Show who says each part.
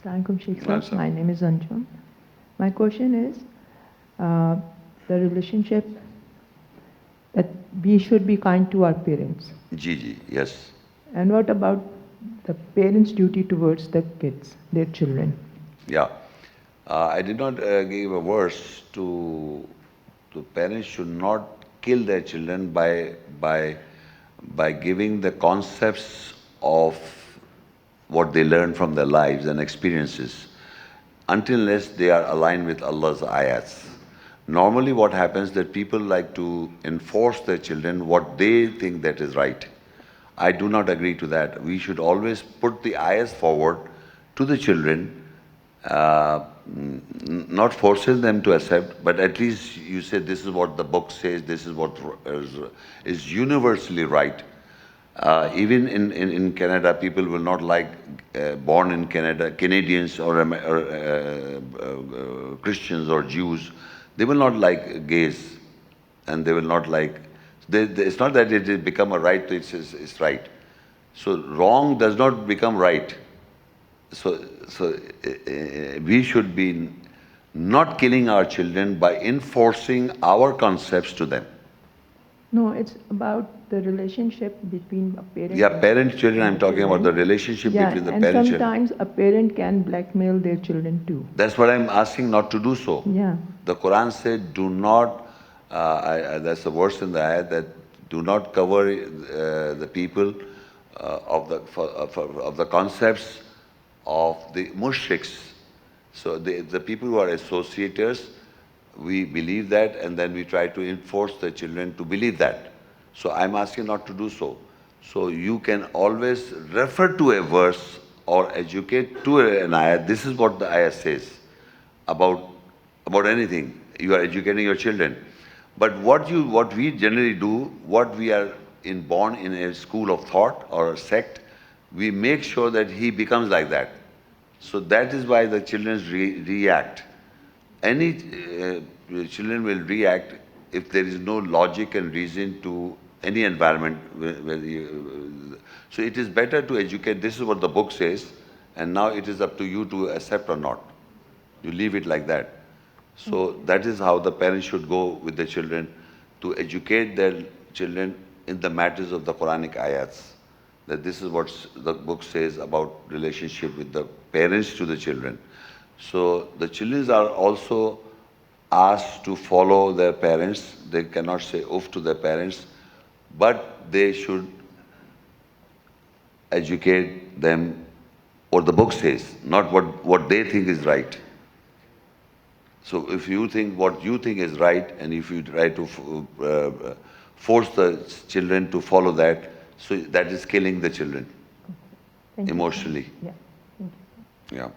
Speaker 1: Assalamualaikum, Sheikh Sahab. My name is Anjum. My question is the relationship that we should be kind to our parents.
Speaker 2: Ji, yes.
Speaker 1: And what about the parents' duty towards the kids, their children?
Speaker 2: Yeah. I did not give a verse to parents should not kill their children by giving the concepts of what they learn from their lives and experiences until unless they are aligned with Allah's ayats. Normally what happens that people like to enforce their children what they think that is right. I do not agree to that. We should always put the ayahs forward to the children, not forcing them to accept, but at least you say this is what the book says, this is what is universally right. Even in Canada, people will not like born in Canada, Canadians or Christians or Jews, they will not like gays and they will not like, it's not that it has become a right, it's right. So wrong does not become right. So we should be not killing our children by enforcing our concepts to them.
Speaker 1: No, it's about the relationship between a parent.
Speaker 2: Yeah, parent-children, I'm talking about the relationship between the parent
Speaker 1: and
Speaker 2: children.
Speaker 1: sometimes a parent can blackmail their children too.
Speaker 2: That's what I'm asking not to do so.
Speaker 1: Yeah.
Speaker 2: The Quran said, do not, that's a verse in the ayat that do not cover the people of the concepts of the mushriks. So the people who are associators, we believe that and then we try to enforce the children to believe that. So I'm asking not to do so. So you can always refer to a verse or educate to an ayat. This is what the ayat says about anything. You are educating your children. But what we generally do, what we are born in a school of thought or a sect, we make sure that he becomes like that. So that is why the children react. Any children will react if there is no logic and reason to any environment. So it is better to educate. This is what the book says, and now it is up to you to accept or not. You leave it like that. So that is how the parents should go with the children, to educate their children in the matters of the Quranic ayats. That this is what the book says about relationship with the parents to the children. So the children are also asked to follow their parents. They cannot say oof to their parents, but they should educate them what the book says, not what they think is right. So if you think what you think is right, and if you try to force the children to follow that, so that is killing the children emotionally.
Speaker 1: Yeah. Thank you.
Speaker 2: Yeah.